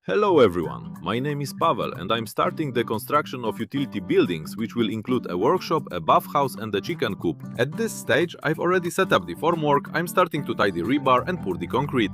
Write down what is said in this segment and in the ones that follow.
Hello everyone, my name is Pavel and I'm starting the construction of utility buildings which will include a workshop, a bathhouse and a chicken coop. At this stage I've already set up the formwork, I'm starting to tie the rebar and pour the concrete.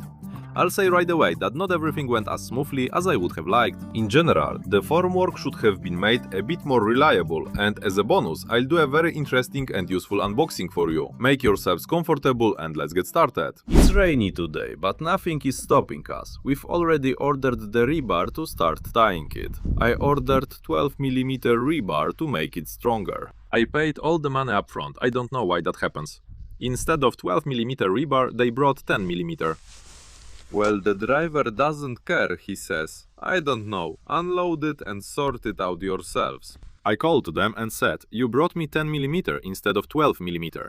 I'll say right away that not everything went as smoothly as I would have liked. In general, the formwork should have been made a bit more reliable, and as a bonus, I'll do a very interesting and useful unboxing for you. Make yourselves comfortable and let's get started. It's rainy today, but nothing is stopping us. We've already ordered the rebar to start tying it. I ordered 12mm rebar to make it stronger. I paid all the money up front, I don't know why that happens. Instead of 12mm rebar, they brought 10mm. Well, the driver doesn't care, he says. I don't know. Unload it and sort it out yourselves. I called them and said, you brought me 10mm instead of 12mm.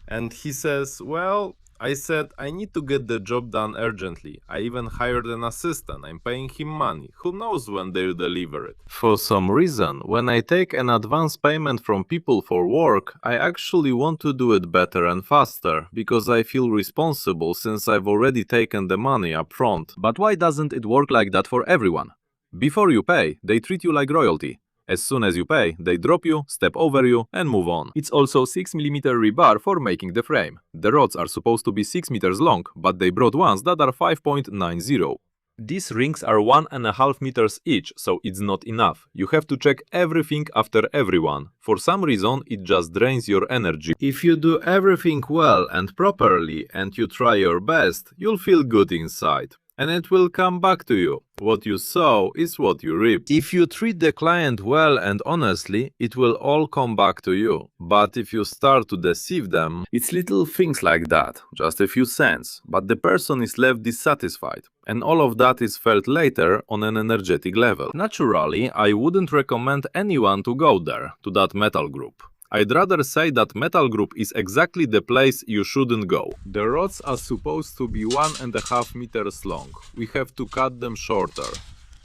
And he says, well, I said, I need to get the job done urgently. I even hired an assistant, I'm paying him money. Who knows when they'll deliver it? For some reason, when I take an advance payment from people for work, I actually want to do it better and faster, because I feel responsible since I've already taken the money up front. But why doesn't it work like that for everyone? Before you pay, they treat you like royalty. As soon as you pay, they drop you, step over you, and move on. It's also 6mm rebar for making the frame. The rods are supposed to be 6 meters long, but they brought ones that are 5.90. These rings are 1.5 meters each, so it's not enough. You have to check everything after everyone. For some reason, it just drains your energy. If you do everything well and properly, and you try your best, you'll feel good inside. And it will come back to you. What you sow is what you reap. If you treat the client well and honestly, it will all come back to you. But if you start to deceive them, it's little things like that, just a few cents, but the person is left dissatisfied. And all of that is felt later on an energetic level. Naturally, I wouldn't recommend anyone to go there, to that metal group. I'd rather say that metal group is exactly the place you shouldn't go. The rods are supposed to be 1.5 meters long. We have to cut them shorter.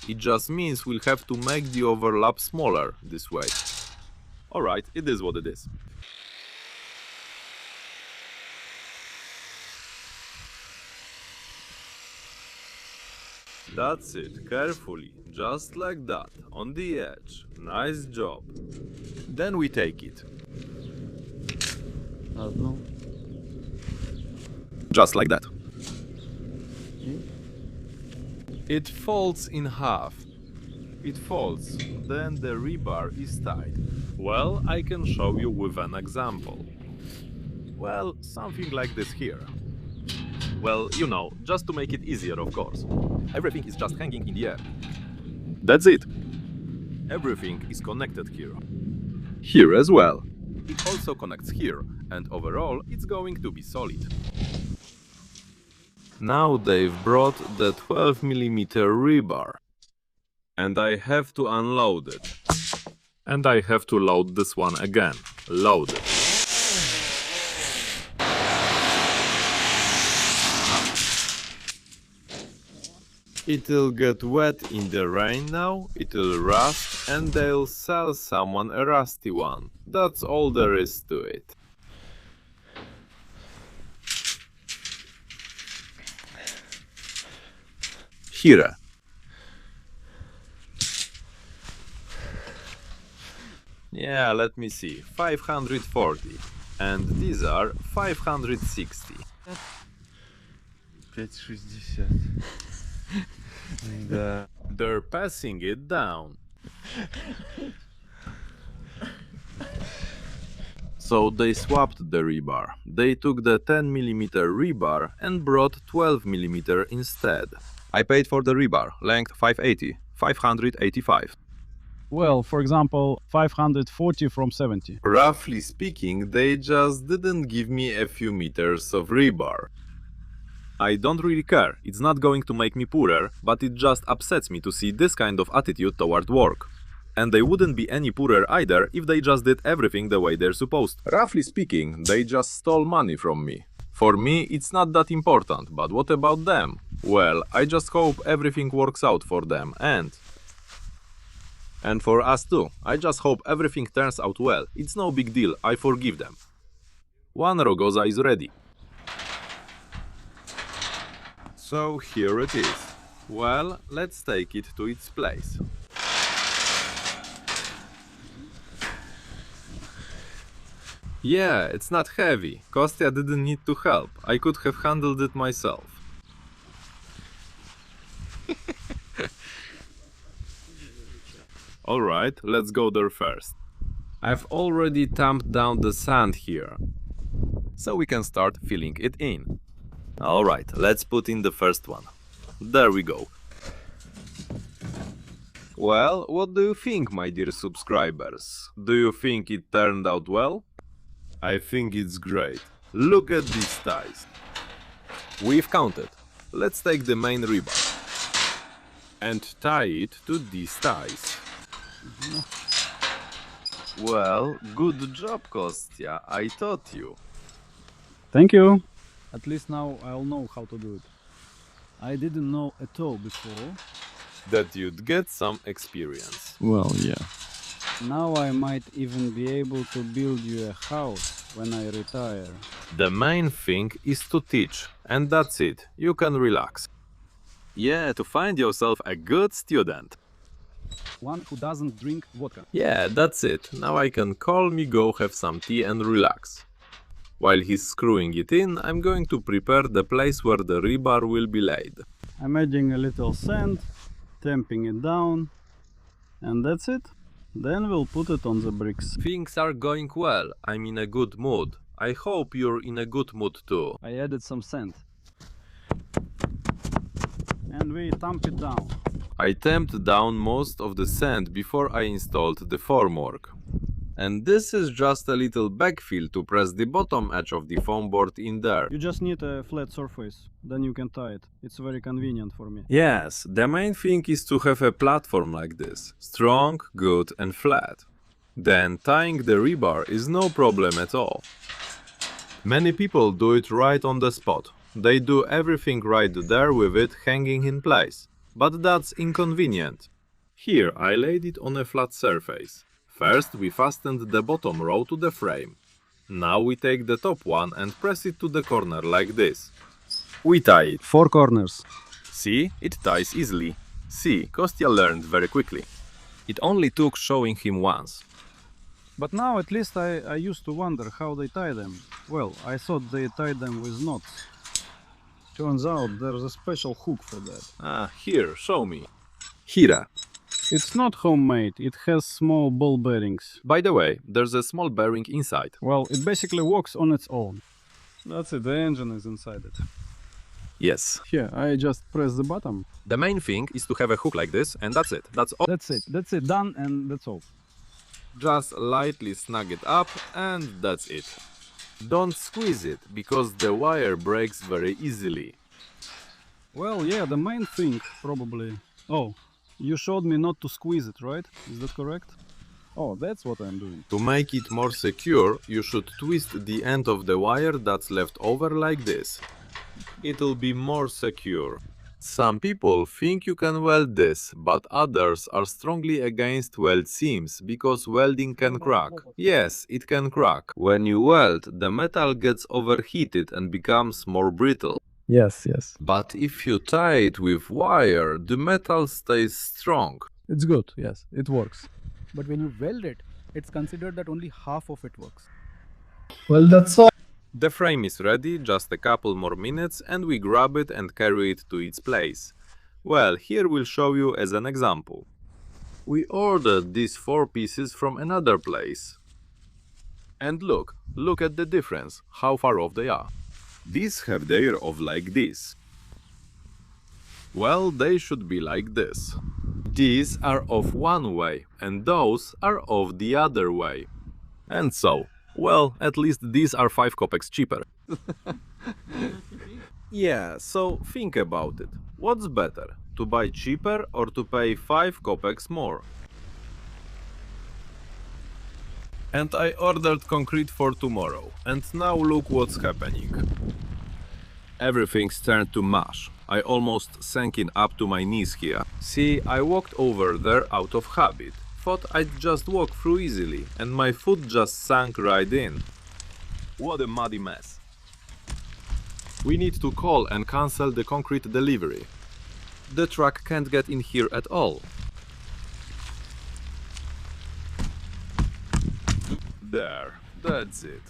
It just means we'll have to make the overlap smaller this way. Alright, it is what it is. That's it, carefully, just like that, on the edge. Nice job. Then we take it. Just like that. It folds in half. It folds, then the rebar is tied. Well, I can show you with an example. Well, something like this here. Well, you know, just to make it easier, of course. Everything is just hanging in the air. That's it. Everything is connected here. Here as well. It also connects here, and overall it's going to be solid. Now they've brought the 12mm rebar. And I have to unload it. And I have to load this one again. Load it. It'll get wet in the rain now, it'll rust, and they'll sell someone a rusty one. That's all there is to it. Here. Yeah, let me see. 540. And these are 560. 5,60. They're passing it down. So they swapped the rebar. They took the 10mm rebar and brought 12mm instead. I paid for the rebar, length 580, 585. Well, for example, 540 from 70. Roughly speaking, they just didn't give me a few meters of rebar. I don't really care, it's not going to make me poorer, but it just upsets me to see this kind of attitude toward work. And they wouldn't be any poorer either if they just did everything the way they're supposed. Roughly speaking, they just stole money from me. For me, it's not that important, but what about them? Well, I just hope everything works out for them, and for us too. I just hope everything turns out well. It's no big deal, I forgive them. One Rogoza is ready. So here it is. Well, let's take it to its place. Yeah, it's not heavy. Kostya didn't need to help. I could have handled it myself. Alright, let's go there first. I've already tamped down the sand here, so we can start filling it in. Alright, let's put in the first one. There we go. Well, what do you think, my dear subscribers? Do you think it turned out well? I think it's great. Look at these ties. We've counted. Let's take the main rebar and tie it to these ties. Well, good job, Kostya. I taught you. Thank you. At least now I'll know how to do it. I didn't know at all before. That you'd get some experience. Well, yeah. Now I might even be able to build you a house when I retire. The main thing is to teach, and that's it. You can relax. Yeah, to find yourself a good student. One who doesn't drink vodka. Yeah, that's it. Now I can calmly go have some tea and relax. While he's screwing it in, I'm going to prepare the place where the rebar will be laid. I'm adding a little sand, tamping it down, and that's it. Then we'll put it on the bricks. Things are going well. I'm in a good mood. I hope you're in a good mood too. I added some sand. And we tamp it down. I tamped down most of the sand before I installed the formwork. And this is just a little backfill to press the bottom edge of the foam board in there. You just need a flat surface, then you can tie it. It's very convenient for me. Yes, the main thing is to have a platform like this. Strong, good and flat. Then tying the rebar is no problem at all. Many people do it right on the spot. They do everything right there with it hanging in place. But that's inconvenient. Here I laid it on a flat surface. First we fastened the bottom row to the frame. Now we take the top one and press it to the corner like this. We tie it. 4 corners. See, it ties easily. See, Kostya learned very quickly. It only took showing him once. But now at least I used to wonder how they tie them. Well, I thought they tied them with knots. Turns out there's a special hook for that. Here, show me. Here. It's not homemade, it has small ball bearings. By the way, there's a small bearing inside. Well, it basically works on its own. That's it, the engine is inside it. Yes. Here, I just press the button. The main thing is to have a hook like this, and that's it. That's all. That's it, done, and that's all. Just lightly snug it up, and that's it. Don't squeeze it, because the wire breaks very easily. Well, yeah, the main thing, probably... Oh, you showed me not to squeeze it, right? Is that correct? Oh, that's what I'm doing. To make it more secure, you should twist the end of the wire that's left over like this. It'll be more secure. Some people think you can weld this, but others are strongly against weld seams because welding can crack. Yes, it can crack. When you weld, the metal gets overheated and becomes more brittle. Yes. But if you tie it with wire, the metal stays strong. It's good, yes, it works. But when you weld it, it's considered that only half of it works. Well, that's all. The frame is ready, just a couple more minutes and we grab it and carry it to its place. Well, here we'll show you as an example. We ordered these 4 pieces from another place. And look at the difference, how far off they are. These have the air of like this. Well, they should be like this. These are off one way and those are off the other way. And so. Well, at least these are 5 kopecks cheaper. Yeah, so think about it. What's better, to buy cheaper or to pay 5 kopecks more? And I ordered concrete for tomorrow, and now look what's happening. Everything's turned to mush. I almost sank in up to my knees here. See, I walked over there out of habit. Thought I'd just walk through easily, and my foot just sank right in. What a muddy mess. We need to call and cancel the concrete delivery. The truck can't get in here at all. There, that's it.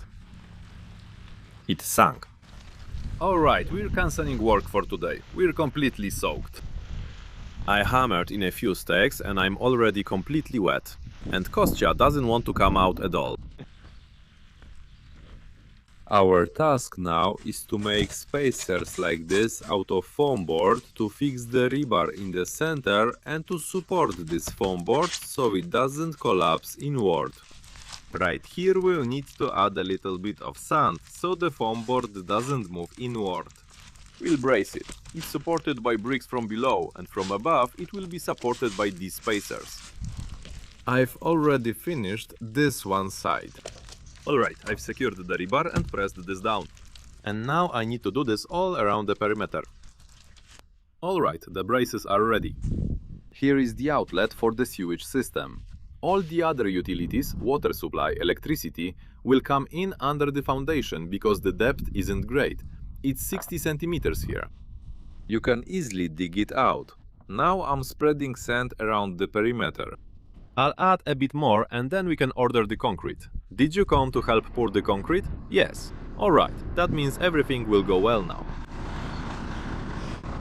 It sank. Alright, we're cancelling work for today. We're completely soaked. I hammered in a few stakes and I'm already completely wet. And Kostya doesn't want to come out at all. Our task now is to make spacers like this out of foam board to fix the rebar in the center and to support this foam board so it doesn't collapse inward. Right here we'll need to add a little bit of sand so the foam board doesn't move inward. We'll brace it. It's supported by bricks from below and from above it will be supported by these spacers. I've already finished this one side. Alright, I've secured the rebar and pressed this down. And now I need to do this all around the perimeter. Alright, the braces are ready. Here is the outlet for the sewage system. All the other utilities, water supply, electricity, will come in under the foundation because the depth isn't great. It's 60 centimeters here. You can easily dig it out. Now I'm spreading sand around the perimeter. I'll add a bit more and then we can order the concrete. Did you come to help pour the concrete? Yes. Alright, that means everything will go well now.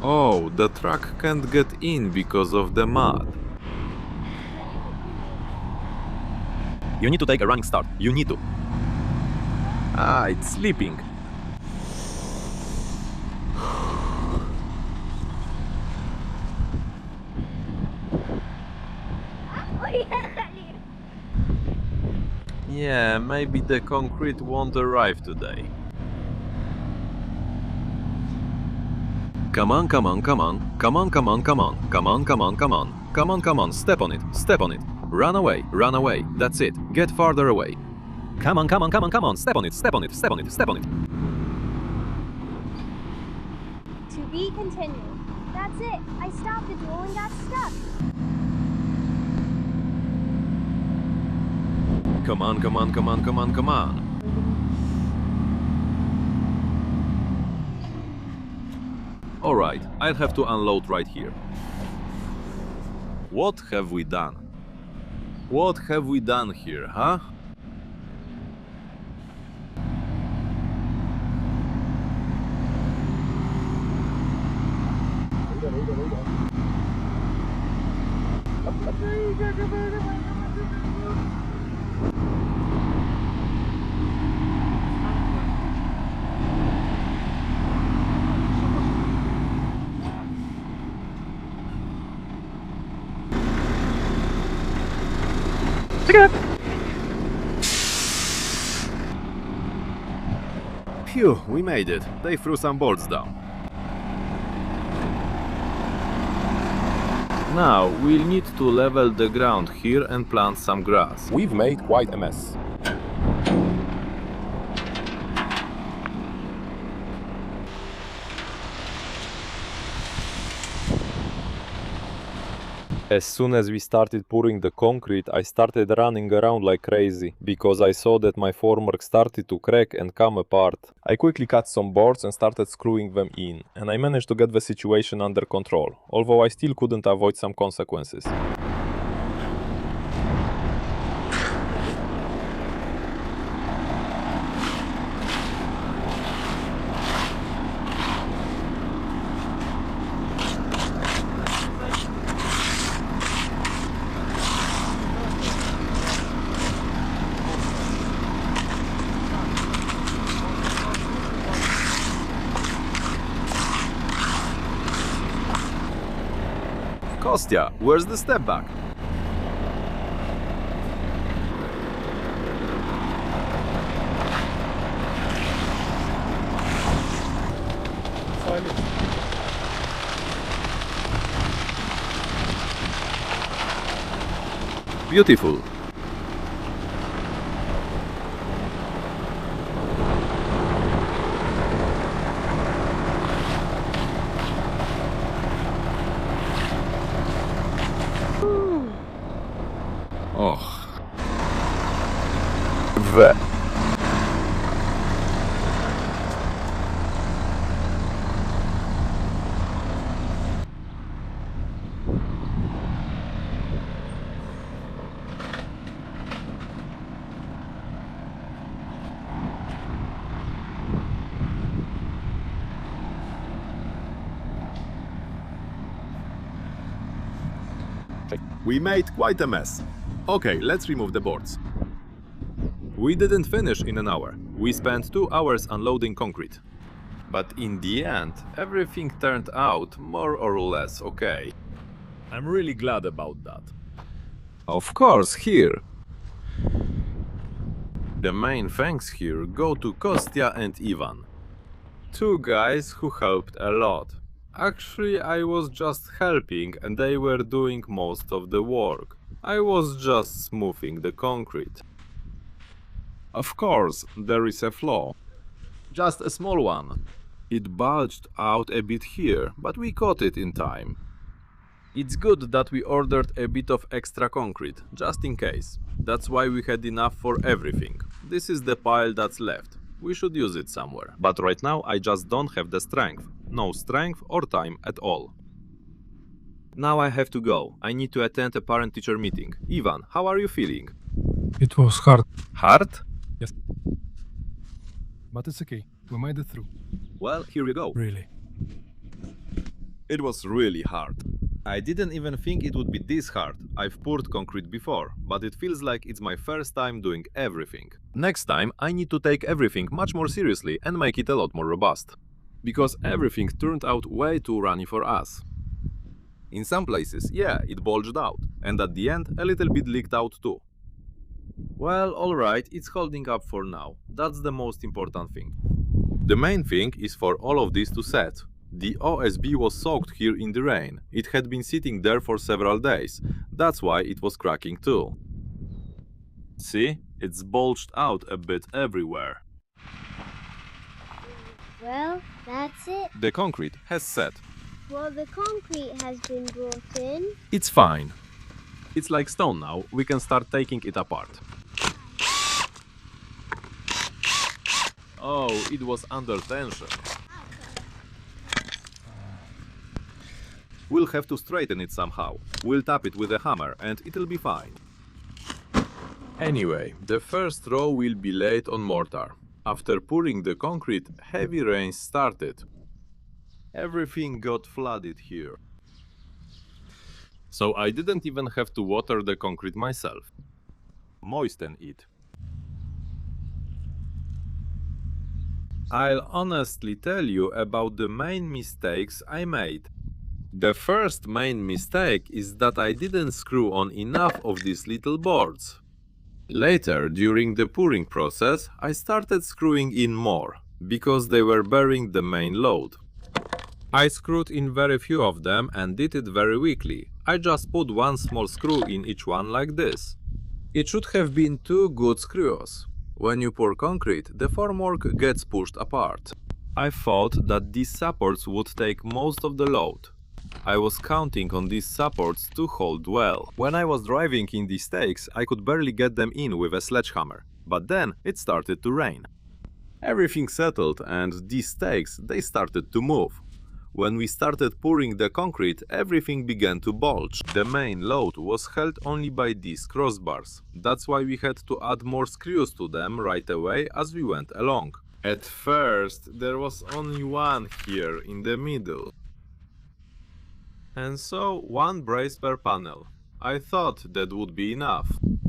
Oh, the truck can't get in because of the mud. You need to take a running start. You need to. Ah, it's sleeping. Yeah, maybe the concrete won't arrive today. Come on, come on, come on. Come on, come on, come on. Come on, come on, come on. Come on, come on. Step on it. Step on it. Run away. Run away. That's it. Get farther away. Come on, come on, come on, come on. Step on it. Step on it. Step on it. Step on it. To be continued. That's it. I stopped the duel and got stuck. Come on, come on, come on, come on, come on. Alright, I'll have to unload right here. What have we done? What have we done here, huh? Phew, we made it. They threw some bolts down. Now, we'll need to level the ground here and plant some grass. We've made quite a mess. As soon as we started pouring the concrete, I started running around like crazy, because I saw that my formwork started to crack and come apart. I quickly cut some boards and started screwing them in, and I managed to get the situation under control, although I still couldn't avoid some consequences. Kostya, where's the step back? Beautiful. Och. We. We made quite a mess. Okay, let's remove the boards. We didn't finish in an hour. We spent 2 hours unloading concrete. But in the end, everything turned out more or less okay. I'm really glad about that. Of course, here. The main thanks here go to Kostya and Ivan. 2 guys who helped a lot. Actually, I was just helping and they were doing most of the work. I was just smoothing the concrete. Of course, there is a flaw. Just a small one. It bulged out a bit here, but we caught it in time. It's good that we ordered a bit of extra concrete, just in case. That's why we had enough for everything. This is the pile that's left. We should use it somewhere. But right now I just don't have the strength. No strength or time at all. Now I have to go. I need to attend a parent-teacher meeting. Ivan, how are you feeling? It was hard, Hard? but it's okay. We made it through. Well, here we go. Really. It was really hard. I didn't even think it would be this hard. I've poured concrete before, but it feels like it's my first time doing everything. Next time, I need to take everything much more seriously and make it a lot more robust. Because everything turned out way too runny for us. In some places, yeah, it bulged out, and at the end, a little bit leaked out too. Well, alright, it's holding up for now. That's the most important thing. The main thing is for all of this to set. The OSB was soaked here in the rain. It had been sitting there for several days. That's why it was cracking too. See? It's bulged out a bit everywhere. Well, that's it. The concrete has set. Well, the concrete has been brought in. It's fine. It's like stone now. We can start taking it apart. Oh, it was under tension. We'll have to straighten it somehow. We'll tap it with a hammer and it'll be fine. Anyway, the first row will be laid on mortar. After pouring the concrete, heavy rain started. Everything got flooded here. So I didn't even have to water the concrete myself. Moisten it. I'll honestly tell you about the main mistakes I made. The first main mistake is that I didn't screw on enough of these little boards. Later, during the pouring process, I started screwing in more, because they were bearing the main load. I screwed in very few of them and did it very weakly. I just put one small screw in each one like this. It should have been 2 good screws. When you pour concrete, the formwork gets pushed apart. I thought that these supports would take most of the load. I was counting on these supports to hold well. When I was driving in these stakes, I could barely get them in with a sledgehammer. But then it started to rain. Everything settled and these stakes, they started to move. When we started pouring the concrete, everything began to bulge. The main load was held only by these crossbars. That's why we had to add more screws to them right away as we went along. At first, there was only one here in the middle. And so, 1 brace per panel. I thought that would be enough.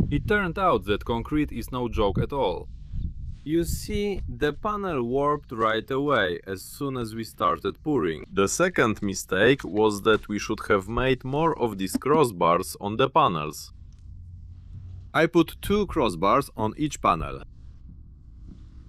It turned out that concrete is no joke at all. You see, the panel warped right away as soon as we started pouring. The second mistake was that we should have made more of these crossbars on the panels. I put 2 crossbars on each panel.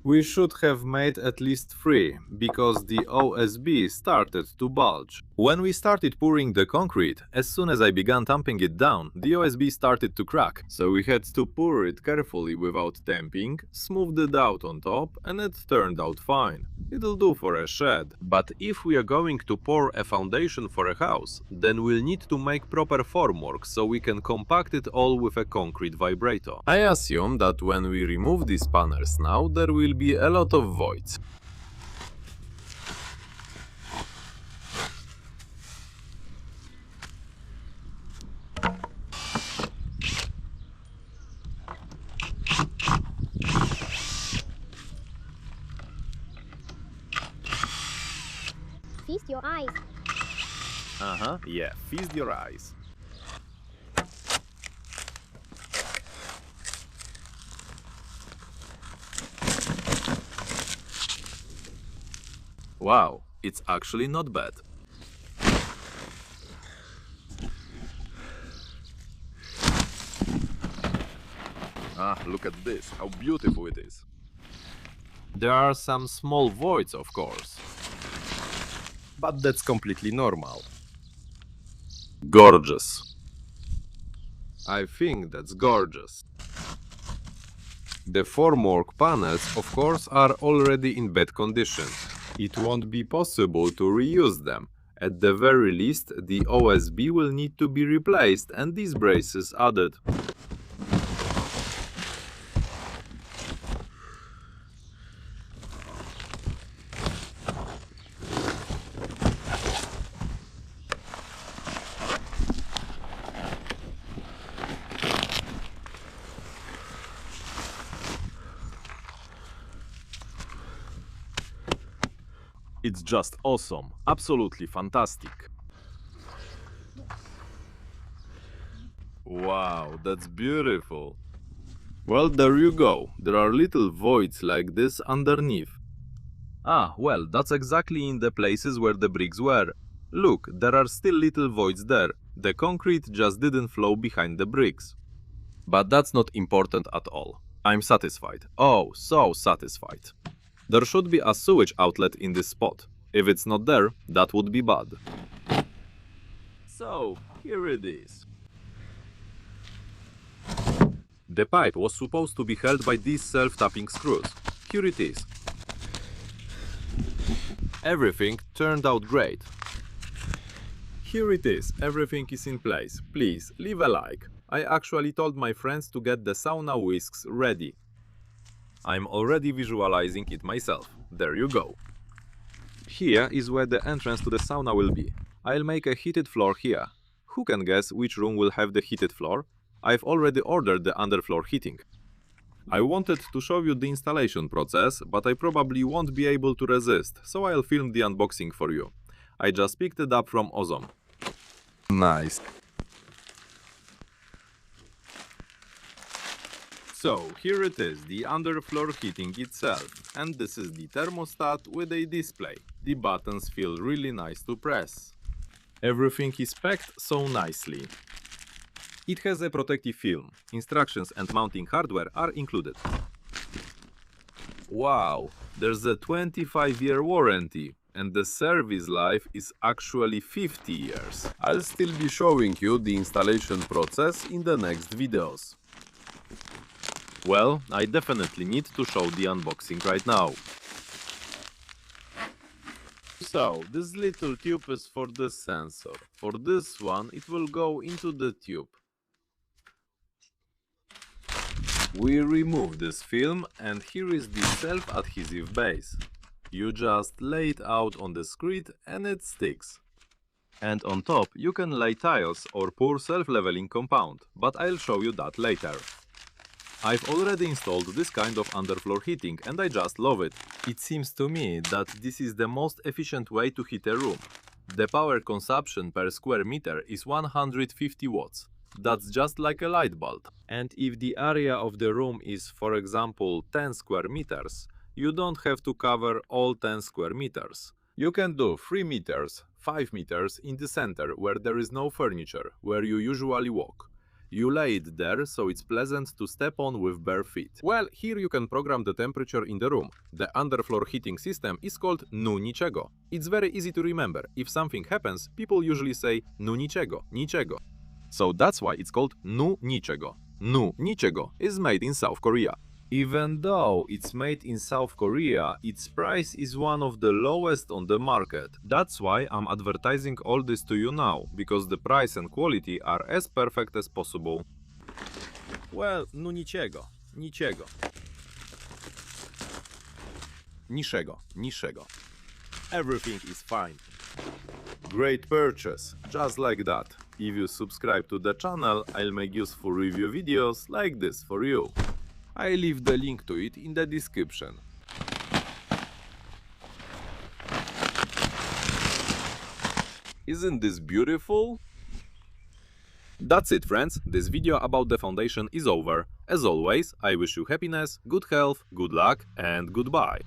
We should have made at least 3, because the OSB started to bulge. When we started pouring the concrete, as soon as I began tamping it down, the OSB started to crack. So we had to pour it carefully without tamping, smoothed it out on top, and it turned out fine. It'll do for a shed. But if we are going to pour a foundation for a house, then we'll need to make proper formwork so we can compact it all with a concrete vibrato. I assume that when we remove these panels now, there will be a lot of voids. Feast your eyes. Yeah, feast your eyes. Wow, it's actually not bad. Ah, look at this, how beautiful it is. There are some small voids, of course. But that's completely normal. Gorgeous. I think that's gorgeous. The formwork panels, of course, are already in bad condition. It won't be possible to reuse them. At the very least, the OSB will need to be replaced and these braces added. It's just awesome, absolutely fantastic. Wow, that's beautiful. Well, there you go. There are little voids like this underneath. Ah, well, that's exactly in the places where the bricks were. Look, there are still little voids there. The concrete just didn't flow behind the bricks. But that's not important at all. I'm satisfied. Oh, so satisfied. There should be a sewage outlet in this spot. If it's not there, that would be bad. So, here it is. The pipe was supposed to be held by these self-tapping screws. Here it is. Everything turned out great. Here it is, everything is in place. Please, leave a like. I actually told my friends to get the sauna whisks ready. I'm already visualizing it myself. There you go. Here is where the entrance to the sauna will be. I'll make a heated floor here. Who can guess which room will have the heated floor? I've already ordered the underfloor heating. I wanted to show you the installation process, but I probably won't be able to resist, so I'll film the unboxing for you. I just picked it up from Ozone. Nice. So, here it is, the underfloor heating itself, and this is the thermostat with a display. The buttons feel really nice to press. Everything is packed so nicely. It has a protective film. Instructions and mounting hardware are included. Wow, there's a 25-year warranty, and the service life is actually 50 years. I'll still be showing you the installation process in the next videos. Well, I definitely need to show the unboxing right now. So, this little tube is for the sensor. For this one, it will go into the tube. We remove this film and here is the self-adhesive base. You just lay it out on the screed and it sticks. And on top you can lay tiles or pour self-leveling compound, but I'll show you that later. I've already installed this kind of underfloor heating and I just love it. It seems to me that this is the most efficient way to heat a room. The power consumption per square meter is 150 watts. That's just like a light bulb. And if the area of the room is, for example, 10 square meters, you don't have to cover all 10 square meters. You can do 3 meters, 5 meters in the center where there is no furniture, where you usually walk. You lay it there so it's pleasant to step on with bare feet. Well, here you can program the temperature in the room. The underfloor heating system is called "nu niczego". It's very easy to remember. If something happens, people usually say "nu niczego, niczego". So that's why it's called "nu niczego". "Nu niczego" is made in South Korea. Even though it's made in South Korea, its price is one of the lowest on the market. That's why I'm advertising all this to you now, because the price and quality are as perfect as possible. Well, nu niczego, niczego. Niczego, niczego. Everything is fine. Great purchase, just like that. If you subscribe to the channel, I'll make useful review videos like this for you. I leave the link to it in the description. Isn't this beautiful? That's it, friends. This video about the foundation is over. As always, I wish you happiness, good health, good luck and goodbye.